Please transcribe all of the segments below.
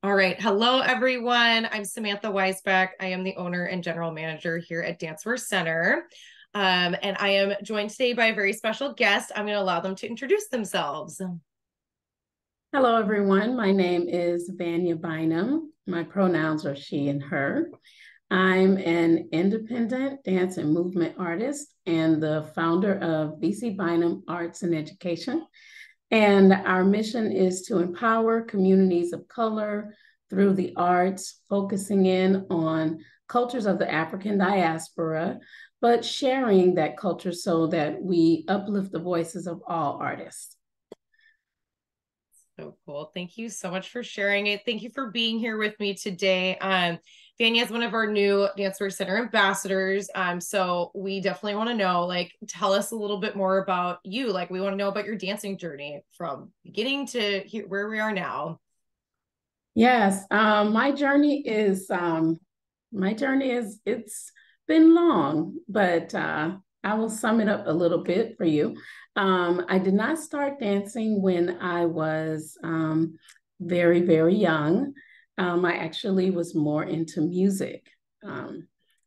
All right. Hello, everyone. I'm Samantha Weisbeck. I am the owner and general manager here at Dancewear Center. And I am joined today by a very special guest. I'm going to allow them to introduce themselves. Hello, everyone. My name is Vania Bynum. My pronouns are she and her. I'm an independent dance and movement artist and the founder of Bynum Arts and Education. And our mission is to empower communities of color through the arts, focusing in on cultures of the African diaspora, but sharing that culture so that we uplift the voices of all artists. So cool. Thank you so much for sharing it. Thank you for being here with me today. Vanya is one of our new Dancewear Center ambassadors. So we definitely want to know, like, tell us a little bit more about you. Like, we want to know about your dancing journey from beginning to here, where we are now. Yes, it's been long, but I will sum it up a little bit for you. I did not start dancing when I was very, very young. I actually was more into music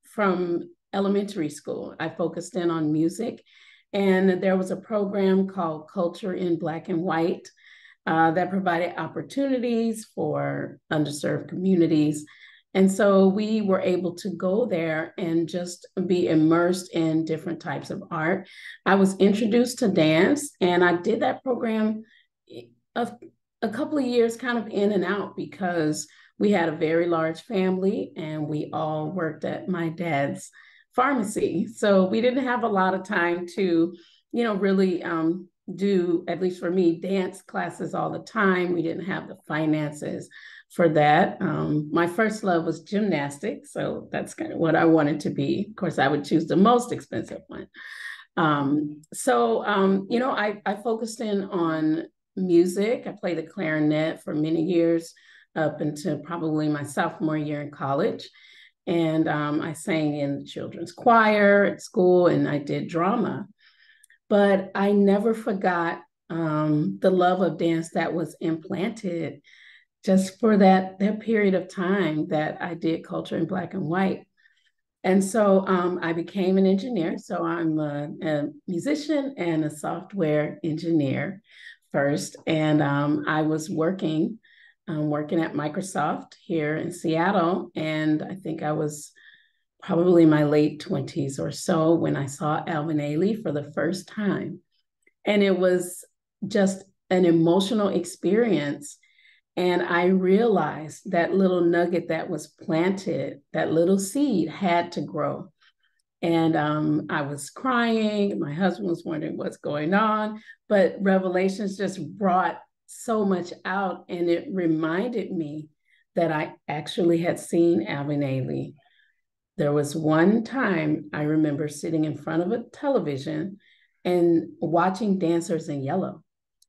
from elementary school. I focused in on music, and there was a program called Culture in Black and White that provided opportunities for underserved communities. And so we were able to go there and just be immersed in different types of art. I was introduced to dance, and I did that program a, a couple of years kind of in and out because we had a very large family and we all worked at my dad's pharmacy. So we didn't have a lot of time to, really do, at least for me, dance classes all the time. We didn't have the finances for that. My first love was gymnastics, so that's kind of what I wanted to be. Of course, I would choose the most expensive one. I focused in on music. I played the clarinet for many years up until probably my sophomore year in college. And I sang in the children's choir at school and I did drama. But I never forgot the love of dance that was implanted just for that period of time that I did culture in black and white. And so I became an engineer. So I'm a musician and a software engineer first. And I was working at Microsoft here in Seattle. And I think I was probably my late 20s or so when I saw Alvin Ailey for the first time. And it was just an emotional experience. And I realized that little nugget that was planted, that little seed had to grow. And I was crying. My husband was wondering what's going on. But Revelations just brought so much out. And it reminded me that I actually had seen Alvin Ailey. There was one time I remember sitting in front of a television and watching Dancers in Yellow.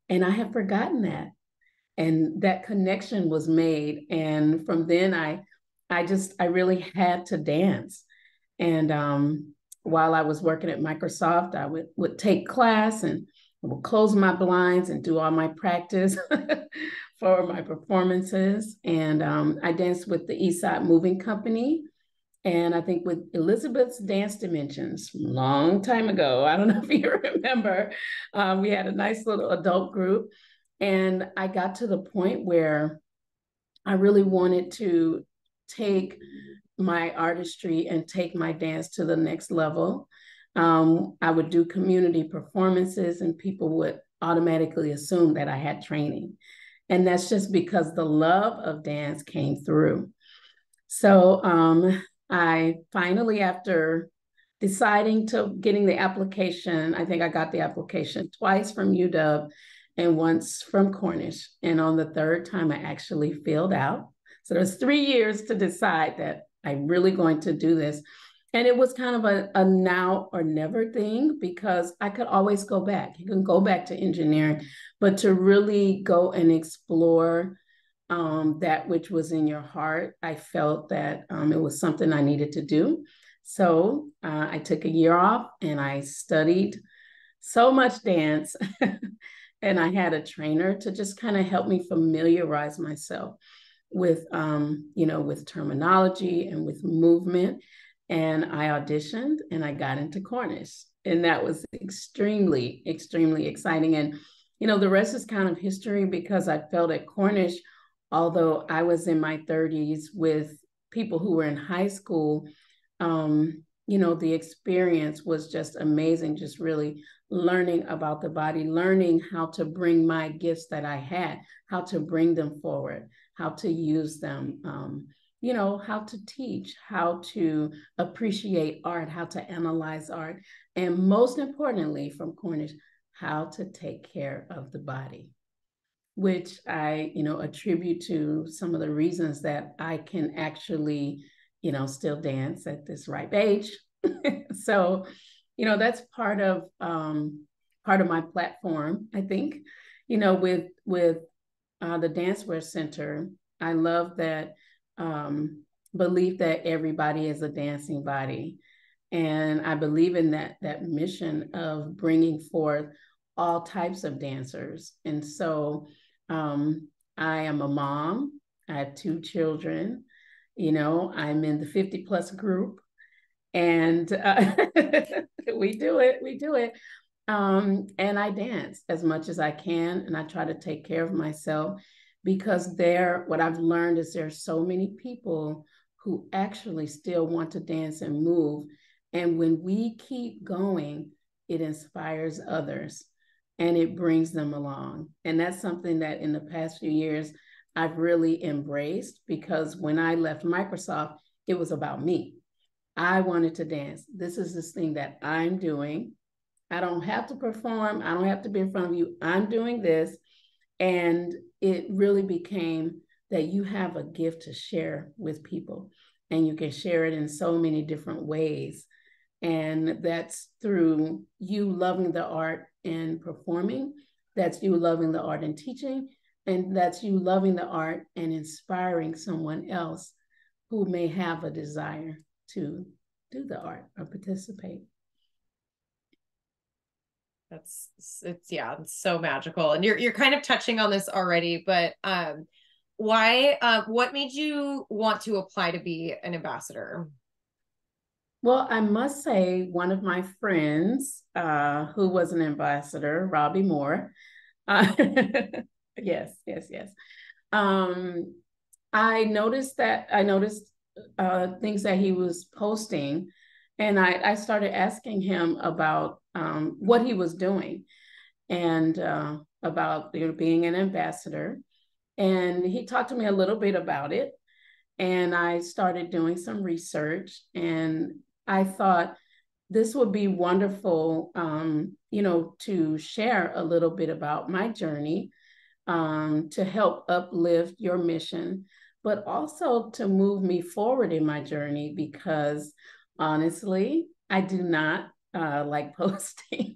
And I had forgotten that. And that connection was made. And from then I really had to dance. And while I was working at Microsoft, I would take class and I would close my blinds and do all my practice for my performances. And I danced with the Eastside Moving Company. And I think with Elizabeth's Dance Dimensions, long time ago, I don't know if you remember, we had a nice little adult group. And I got to the point where I really wanted to take my artistry and take my dance to the next level. I would do community performances, and people would automatically assume that I had training. And that's just because the love of dance came through. So I finally, after deciding to getting the application, I think I got the application twice from UW and once from Cornish. And on the third time, I actually filled out. So there's 3 years to decide that I'm really going to do this. And it was kind of a now or never thing because I could always go back. You can go back to engineering, but to really go and explore that which was in your heart, I felt that it was something I needed to do. So I took a year off and I studied so much dance. And I had a trainer to just kind of help me familiarize myself with, with terminology and with movement. And I auditioned and I got into Cornish. And that was extremely, extremely exciting. And, the rest is kind of history, because I felt at Cornish, although I was in my 30s with people who were in high school, the experience was just amazing, just really learning about the body, learning how to bring my gifts that I had, how to bring them forward, how to use them, how to teach, how to appreciate art, how to analyze art, and most importantly from Cornish, how to take care of the body, which I, attribute to some of the reasons that I can actually, still dance at this ripe age. So, that's part of my platform, I think, with the Dancewear Center. I love that belief that everybody is a dancing body. And I believe in that mission of bringing forth all types of dancers. And so I am a mom. I have 2 children. I'm in the 50 plus group, and we do it. And I dance as much as I can, and I try to take care of myself, because what I've learned is there's so many people who actually still want to dance and move. And when we keep going, it inspires others and it brings them along. And that's something that in the past few years, I've really embraced, because when I left Microsoft, it was about me. I wanted to dance. This is this thing that I'm doing. I don't have to perform. I don't have to be in front of you. I'm doing this. And it really became that you have a gift to share with people, and you can share it in so many different ways. And that's through you loving the art and performing. That's you loving the art and teaching. And that's you loving the art and inspiring someone else who may have a desire to do the art or participate. It's so magical. And you're kind of touching on this already, but what made you want to apply to be an ambassador? Well, I must say, one of my friends who was an ambassador, Robbi Moore, yes. I noticed things that he was posting, and I started asking him about what he was doing, and about being an ambassador. And he talked to me a little bit about it, and I started doing some research, and I thought this would be wonderful, to share a little bit about my journey, to help uplift your mission, but also to move me forward in my journey, because honestly, I do not like posting.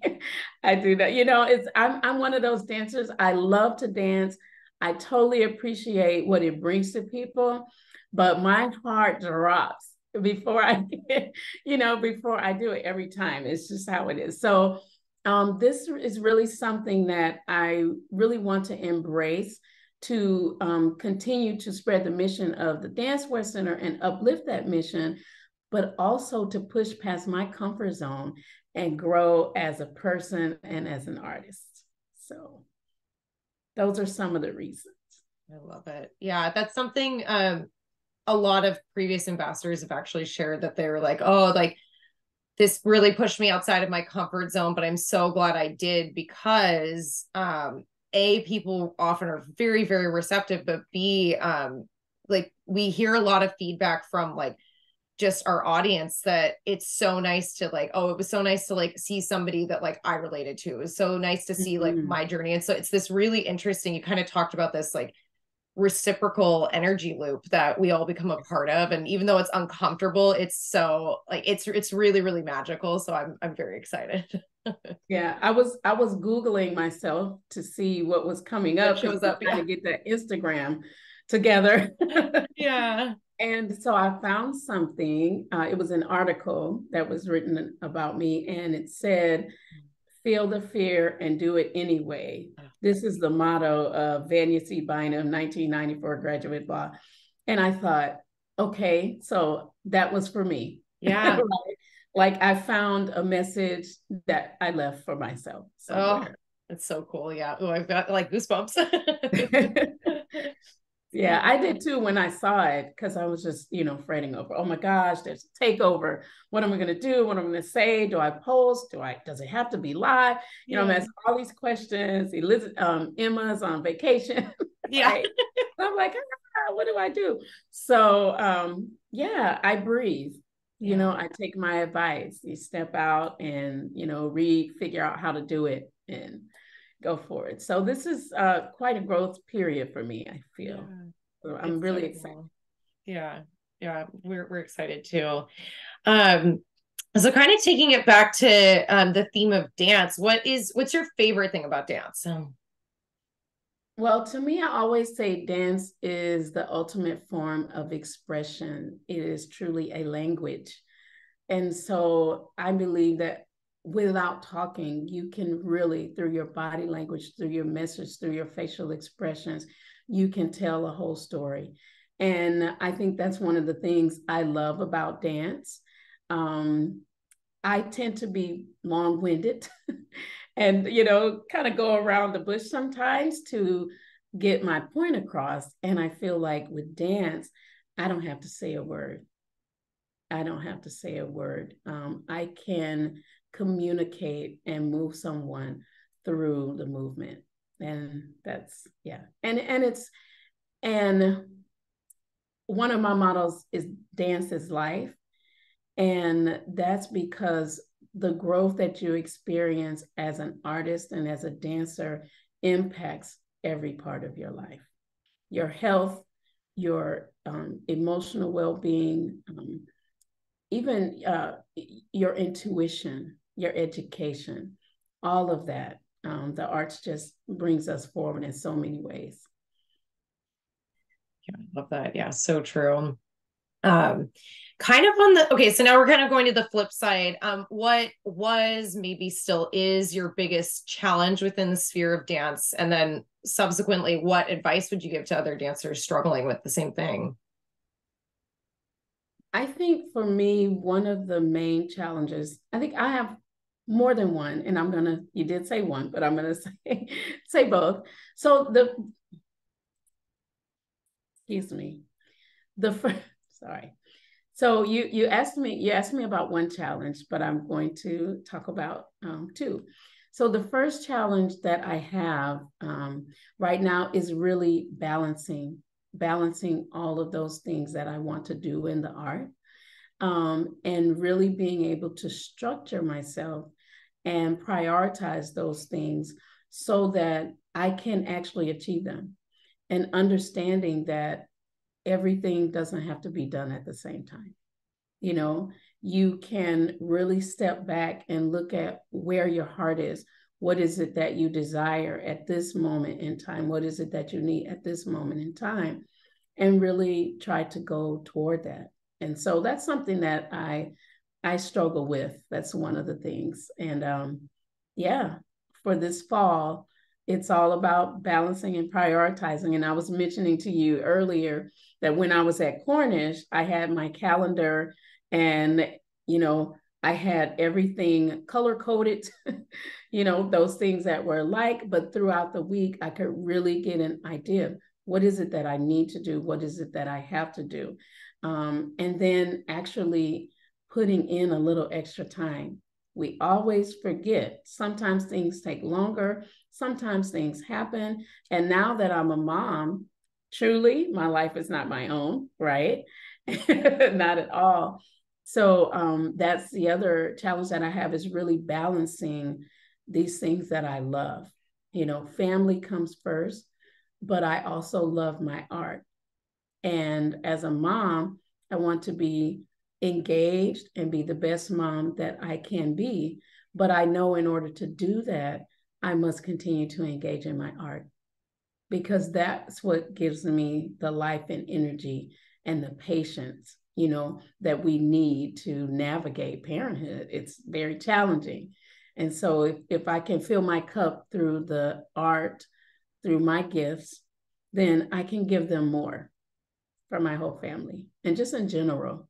I do not, I'm one of those dancers. I love to dance. I totally appreciate what it brings to people, but my heart drops before I before I do it every time. It's just how it is. So this is really something that I really want to embrace, to continue to spread the mission of the Dancewear Center and uplift that mission, but also to push past my comfort zone and grow as a person and as an artist. So those are some of the reasons. I love it. Yeah, that's something a lot of previous ambassadors have actually shared, that they were like, oh, like this really pushed me outside of my comfort zone, but I'm so glad I did, because people often are very, very receptive, but B, like we hear a lot of feedback from like just our audience, that it's so nice to like, oh, it was so nice to like see somebody that like I related to. It was so nice to see like my journey. And so it's this really interesting, you kind of talked about this like reciprocal energy loop that we all become a part of. And even though it's uncomfortable, it's so like, it's really, really magical. So I'm very excited. Yeah, I was Googling myself to see what was coming up, shows up, trying to get that Instagram together. Yeah. And so I found something. It was an article that was written about me, and it said feel the fear and do it anyway. This is the motto of Vania C. Bynum, 1994 graduate law. And I thought, okay, so that was for me. Yeah. Like I found a message that I left for myself Oh, somewhere. it's so cool. Yeah. Oh, I've got like goosebumps. Yeah, I did too when I saw it because I was just, fretting over, oh my gosh, there's a takeover. What am I going to do? What am I going to say? Do I post? Does it have to be live? I'm Yeah. asking all these questions. Emma's on vacation, Yeah. right? I'm like, what do I do? So, yeah, I breathe. Yeah. I take my advice. You step out and, read, figure out how to do it and go for it. So this is quite a growth period for me, I feel. Yeah. So I'm It's so really excited. cool. Yeah. Yeah. We're excited too. Um, so kind of taking it back to the theme of dance, what's your favorite thing about dance? Well, to me, I always say dance is the ultimate form of expression. It is truly a language. And so I believe that without talking, you can really, through your body language, through your message, through your facial expressions, you can tell a whole story. And I think that's one of the things I love about dance. Um, I tend to be long winded and, kind of go around the bush sometimes to get my point across. And I feel like with dance, I don't have to say a word. I don't have to say a word. I can communicate and move someone through the movement. And that's, yeah. And one of my models is dance is life. And that's because the growth that you experience as an artist and as a dancer impacts every part of your life, your health, your emotional well-being, even your intuition, your education, all of that. The arts just brings us forward in so many ways. Yeah, I love that. Yeah, so true. Um, kind of on the okay, so now we're kind of going to the flip side. What was maybe still is your biggest challenge within the sphere of dance? And then subsequently, what advice would you give to other dancers struggling with the same thing? I think for me, one of the main challenges, I think I have more than one, and you did say one, but I'm gonna say both. So excuse me, the first, sorry. So you asked me about one challenge, but I'm going to talk about two. So the first challenge that I have right now is really balancing all of those things that I want to do in the art, and really being able to structure myself and prioritize those things so that I can actually achieve them, and understanding that everything doesn't have to be done at the same time. You know, you can really step back and look at where your heart is. What is it that you desire at this moment in time? What is it that you need at this moment in time? And really try to go toward that. And so that's something that I struggle with. That's one of the things. And yeah, for this fall, it's all about balancing and prioritizing. And I was mentioning to you earlier that when I was at Cornish, I had my calendar and, I had everything color coded, those things that were alike, but throughout the week, I could really get an idea. What is it that I need to do? What is it that I have to do? And then actually putting in a little extra time. We always forget. Sometimes things take longer, sometimes things happen. And now that I'm a mom, truly, my life is not my own, right? Not at all. So that's the other challenge that I have, is really balancing these things that I love. Family comes first, but I also love my art. And as a mom, I want to be engaged and be the best mom that I can be. But I know in order to do that, I must continue to engage in my art, because that's what gives me the life and energy and the patience, that we need to navigate parenthood. It's very challenging. And so if I can fill my cup through the art, through my gifts, then I can give them more for my whole family. And just in general,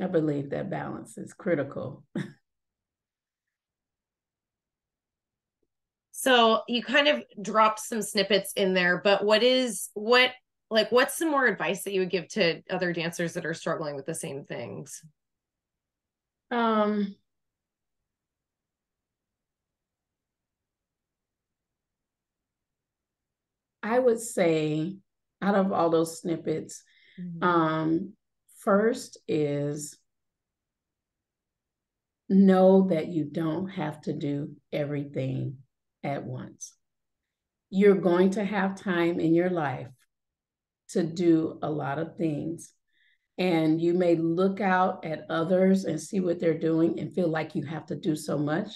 I believe that balance is critical. So you kind of dropped some snippets in there, but what's some more advice that you would give to other dancers that are struggling with the same things? Um, I would say out of all those snippets, first is know that you don't have to do everything at once. You're going to have time in your life to do a lot of things. And you may look out at others and see what they're doing and feel like you have to do so much,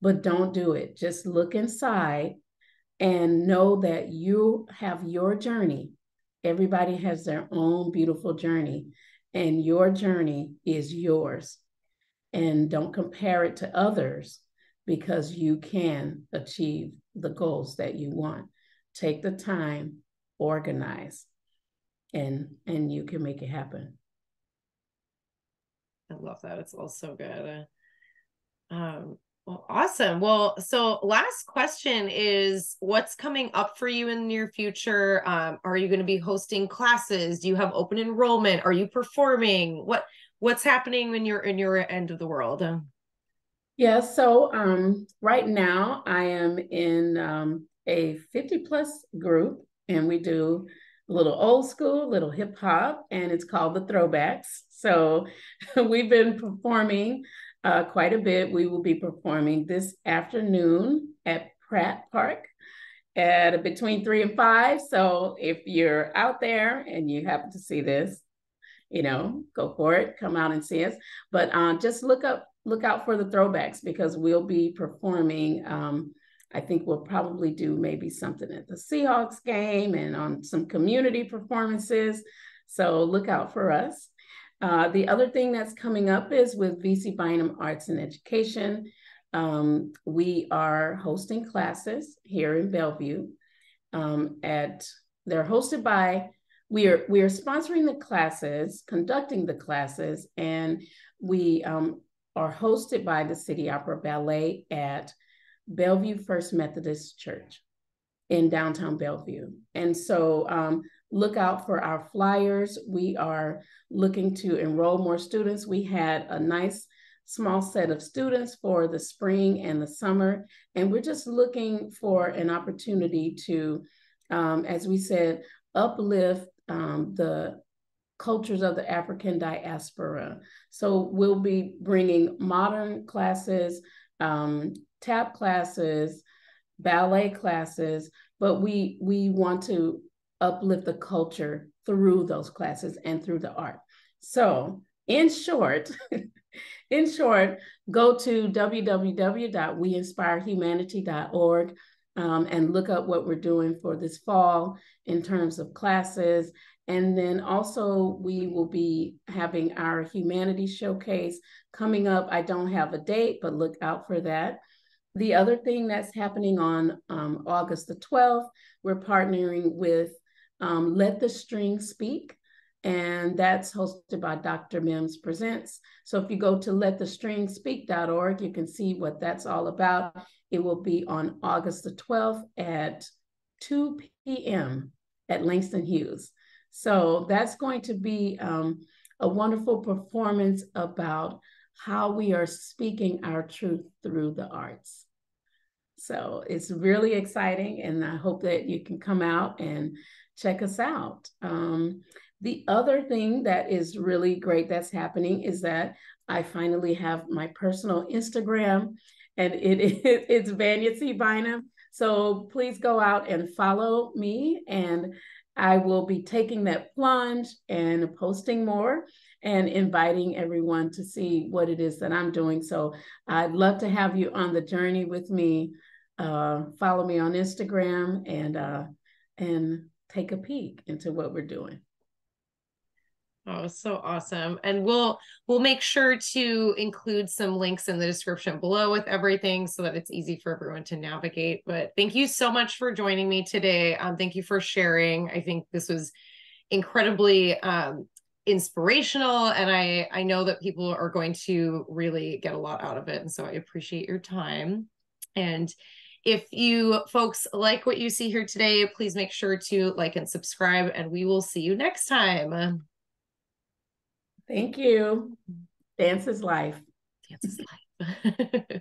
but don't do it. Just look inside and know that you have your journey. Everybody has their own beautiful journey, and your journey is yours. And don't compare it to others, because you can achieve the goals that you want. Take the time, organize, and you can make it happen. I love that. It's all so good. Well, awesome. Well, so last question is, what's coming up for you in the near future? Are you going to be hosting classes? Do you have open enrollment? Are you performing? What's happening in your end of the world? Yeah, so right now I am in a 50 plus group, and we do a little old school, little hip hop, and it's called the Throwbacks. So we've been performing quite a bit. We will be performing this afternoon at Pratt Park at between 3 and 5. So if you're out there and you happen to see this, go for it, come out and see us. But just look out for the Throwbacks, because we'll be performing. I think we'll probably do maybe something at the Seahawks game and on some community performances. So look out for us. The other thing that's coming up is with Bynum Arts and Education. We are hosting classes here in Bellevue. They're hosted by we are sponsoring the classes, conducting the classes, and we are hosted by the City Opera Ballet at Bellevue First Methodist Church in downtown Bellevue. And so look out for our flyers. We are looking to enroll more students. We had a nice small set of students for the spring and the summer, and we're just looking for an opportunity to, as we said, uplift the cultures of the African diaspora. So we'll be bringing modern classes, tap classes, ballet classes, but we want to uplift the culture through those classes and through the art. So in short, go to www.weinspirehumanity.org and look up what we're doing for this fall in terms of classes. And then also we will be having our humanities showcase coming up. I don't have a date, but look out for that. The other thing that's happening on August the 12th, we're partnering with Let the String Speak, and that's hosted by Dr. Mims Presents. So if you go to letthestringspeak.org, you can see what that's all about. It will be on August the 12th at 2 p.m. at Langston Hughes. So that's going to be a wonderful performance about how we are speaking our truth through the arts. So it's really exciting, and I hope that you can come out and check us out. The other thing that is really great that's happening is that I finally have my personal Instagram, and it's Vania C. Bynum. So please go out and follow me, and I will be taking that plunge and posting more and inviting everyone to see what it is that I'm doing. So I'd love to have you on the journey with me. Follow me on Instagram and take a peek into what we're doing. Oh, so awesome. And we'll make sure to include some links in the description below with everything so that it's easy for everyone to navigate. But thank you so much for joining me today. Thank you for sharing. I think this was incredibly inspirational, and I know that people are going to really get a lot out of it. And so I appreciate your time. And if you folks like what you see here today, please make sure to like and subscribe, and we will see you next time. Thank you. Dance is life. Dance is life.